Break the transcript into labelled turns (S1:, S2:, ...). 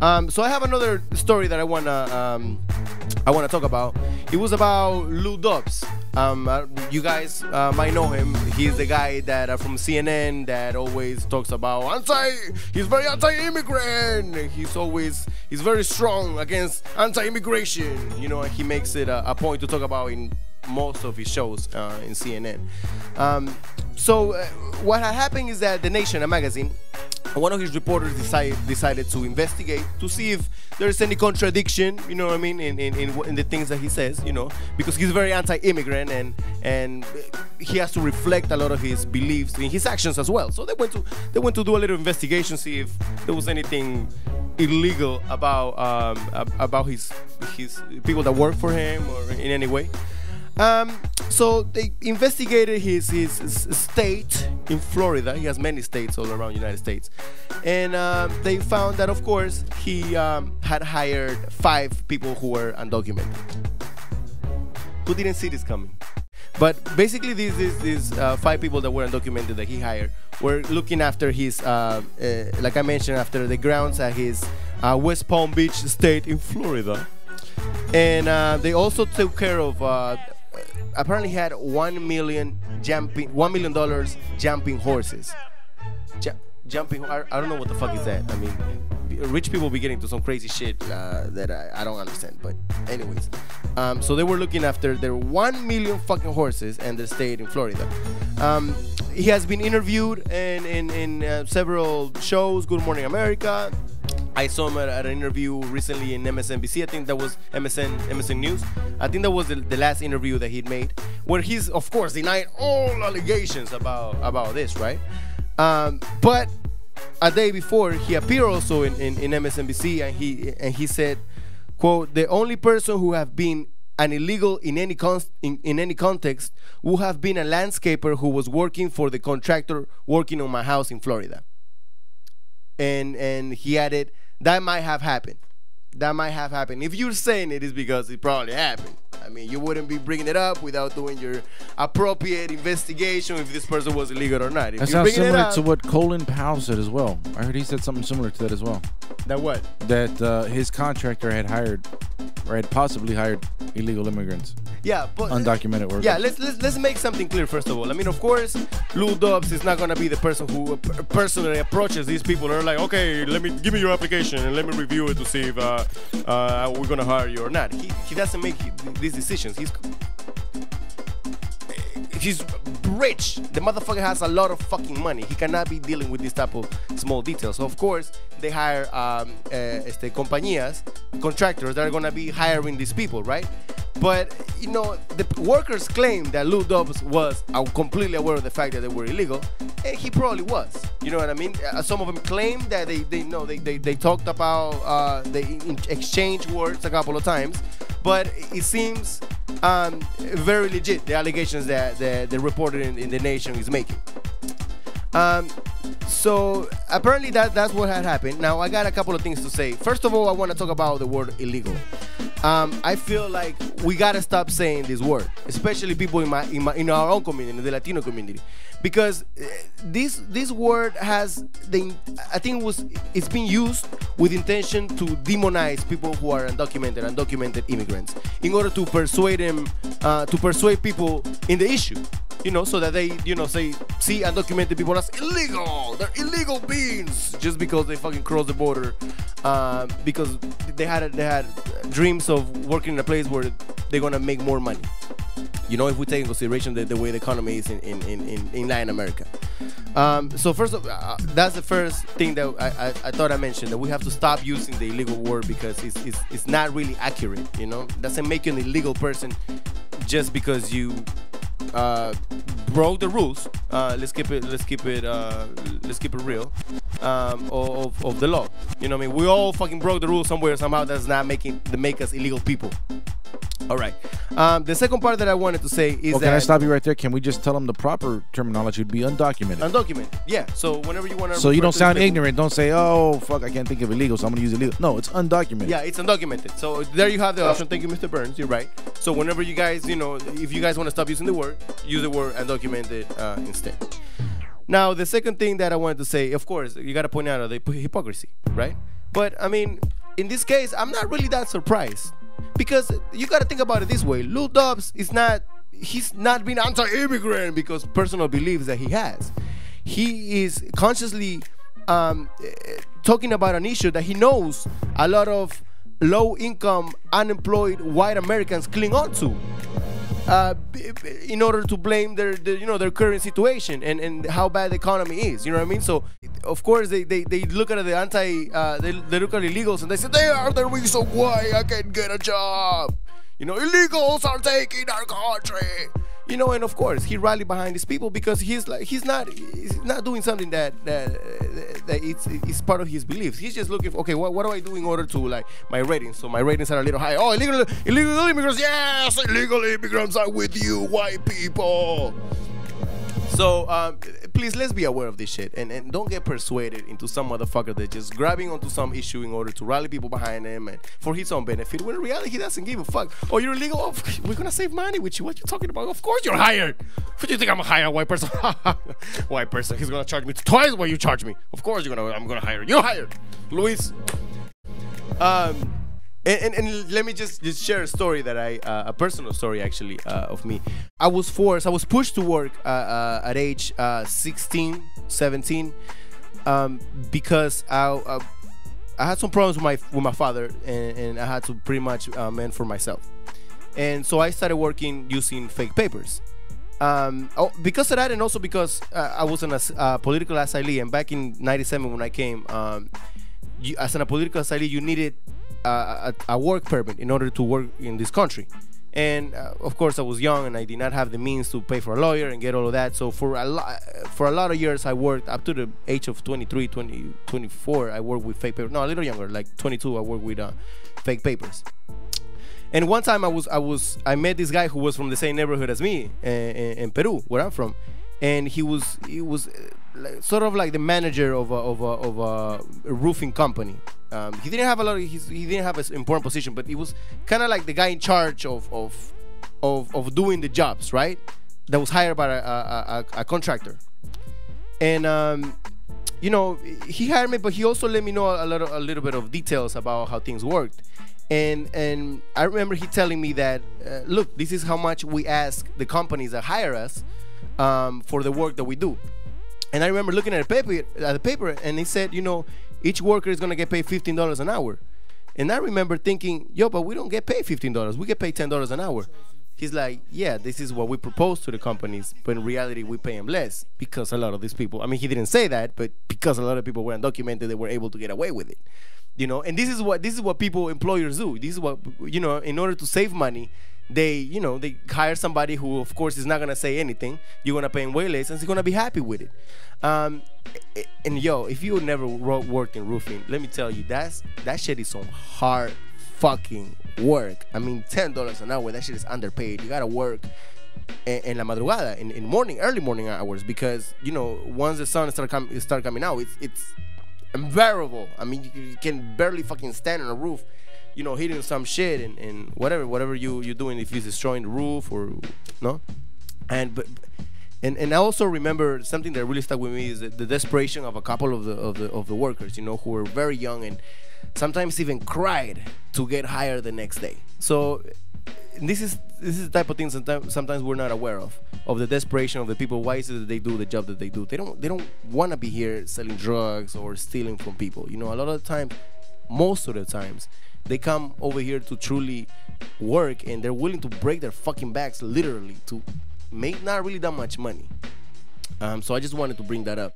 S1: So I have another story that I wanna talk about. It was about Dobbs. You guys might know him. He's the guy that from CNN that always talks about he's very anti-immigrant. He's very strong against anti-immigration. You know, he makes it a point to talk about in most of his shows in CNN. So what had happened is that The Nation, a magazine, one of his reporters decided to investigate to see if there's any contradiction, you know what I mean, in the things that he says, you know, because he's very anti-immigrant and he has to reflect a lot of his beliefs in his actions as well. So they went to do a little investigation, see if there was anything illegal about his people that work for him or in any way. So they investigated his state in Florida. He has many states all around the United States. And they found that, of course, he had hired 5 people who were undocumented. Who didn't see this coming? But basically, these 5 people that were undocumented that he hired were looking after his, like I mentioned, after the grounds at his West Palm Beach state in Florida. And they also took care of apparently had $1 million jumping horses. Jumping, I don't know what the fuck is that. I mean, rich people be getting to some crazy shit that I don't understand. But anyways, so they were looking after their 1 million fucking horses and their state in Florida. He has been interviewed in several shows, Good Morning America. I saw him at an interview recently in MSNBC. I think that was MSN News. I think that was the last interview that he'd made, where he's of course denied all allegations about this, right? But a day before, he appeared also in MSNBC, and he said, quote, "The only person who have been an illegal in any context would have been a landscaper who was working for the contractor working on my house in Florida." And he added, that might have happened. That might have happened. If you're saying it, is because it probably happened. I mean, you wouldn't be bringing it up without doing your appropriate investigation if this person was illegal or not. If
S2: that sounds similar to what Colin Powell said as well. I heard he said something similar to that as well.
S1: That what?
S2: That his contractor had hired, or had possibly hired, illegal immigrants.
S1: Yeah, but
S2: undocumented workers.
S1: Yeah, let's make something clear first of all. I mean, of course, Dobbs is not gonna be the person who personally approaches these people and are like, okay, give me your application and let me review it to see if we're gonna hire you or not. He doesn't make these decisions. He's rich. The motherfucker has a lot of fucking money. He cannot be dealing with this type of small details. So of course they hire compañías, contractors that are gonna be hiring these people, right? But you know, the workers claim that Dobbs was completely aware of the fact that they were illegal, and he probably was. You know what I mean? Some of them claim that they talked about they exchanged words a couple of times, but it seems very legit, the allegations that the reporter in The Nation is making. So apparently that's what had happened. Now I got a couple of things to say. First of all, I want to talk about the word illegal. I feel like we gotta stop saying this word, especially people in our own community, the Latino community, because this word has I think it's been used with intention to demonize people who are undocumented immigrants, in order to persuade them, to persuade people in the issue. You know, so that they, see undocumented people as illegal. They're illegal beings just because they fucking crossed the border, because they had dreams of working in a place where they're gonna make more money. You know, if we take in consideration the way the economy is in Latin America. So first of that's the first thing that I thought I mentioned, that we have to stop using the illegal word, because it's not really accurate. You know, it doesn't make you an illegal person just because you broke the rules. Let's keep it real, of the law. You know what I mean? We all fucking broke the rules somewhere, somehow. That's not make us illegal people. All right. The second part that I wanted to say is
S2: can I stop you right there? Can we just tell them the proper terminology would be undocumented?
S1: Undocumented. Yeah. So whenever you want to.
S2: So you don't sound ignorant. Don't say, oh fuck, I can't think of illegal, so I'm gonna use illegal. No, it's undocumented.
S1: Yeah, it's undocumented. So there you have the option. Thank you, Mr. Burns. You're right. So whenever you guys, if you guys want to stop using the word, use the word undocumented instead. Now, the second thing that I wanted to say, of course, you got to point out the hypocrisy, right? But I mean, in this case, I'm not really that surprised, because you got to think about it this way. Lil Dobbs is not, he's not being anti-immigrant because personal beliefs that he has. He is consciously talking about an issue that he knows a lot of low-income, unemployed white Americans cling on to, in order to blame their their current situation and how bad the economy is. You know what I mean? So of course they look at the they look at illegals and they say they are the reason why I can't get a job. Illegals are taking our country. And of course he rallied behind these people because he's not doing something that it's part of his beliefs. He's just looking for, okay, what do I do in order to, like, my ratings? So my ratings are a little high. Oh, illegal immigrants, yes, illegal immigrants are with you, white people. So please, let's be aware of this shit, and don't get persuaded into some motherfucker that just grabbing onto some issue in order to rally people behind him and for his own benefit, when in reality he doesn't give a fuck. Oh, you're illegal? Oh, we're gonna save money with you. What you talking about? Of course you're hired. What do you think, I'm gonna hire a white person? White person, he's gonna charge me twice what you charge me. Of course I'm gonna hire you. You're hired, Luis. And let me just share a story that a personal story actually, of me. I was pushed to work at age 16, 17, because I had some problems with my father, and I had to pretty much mend for myself. And so I started working using fake papers. Because of that, and also because I was in a political asylee, and back in '97 when I came, as a political asylee, you needed a work permit in order to work in this country. And of course I was young and I did not have the means to pay for a lawyer and get all of that. So for a lot of years I worked up to the age of 23, 24. I worked with fake papers. No, a little younger, like 22. I worked with fake papers. And one time I met this guy who was from the same neighborhood as me in Peru, where I'm from. And he was sort of like the manager of a roofing company. He didn't have he didn't have an important position, but he was kind of like the guy in charge of doing the jobs, right? That was hired by a contractor. And he hired me, but he also let me know a little bit of details about how things worked. And I remember he telling me that, look, this is how much we ask the companies that hire us for the work that we do. And I remember looking at the paper, and he said, each worker is gonna get paid $15 an hour. And I remember thinking, yo, but we don't get paid $15. We get paid $10 an hour. He's like, yeah, this is what we propose to the companies, but in reality we pay them less, because a lot of these people, I mean, he didn't say that, but because a lot of people were undocumented, they were able to get away with it. And this is what employers do. This is what, in order to save money, they hire somebody who, of course, is not gonna say anything. You're gonna pay him way less, and he's gonna be happy with it. And yo, if you never worked in roofing, let me tell you, that shit is some hard fucking work. I mean, $10 an hour, that shit is underpaid. You gotta work in la madrugada, in early morning hours, because once the sun start coming out, it's unbearable. I mean, you can barely fucking stand on a roof, hitting some shit and whatever you're doing, if you're destroying the roof or no. And I also remember something that really stuck with me is the desperation of a couple of the workers, who were very young and sometimes even cried to get hired the next day. So this is the type of things sometimes we're not aware of the desperation of the people. Why is it that they do the job that they do? They don't want to be here selling drugs or stealing from people. A lot of the time, most of the times, they come over here to truly work, and they're willing to break their fucking backs literally to make not really that much money. So I just wanted to bring that up.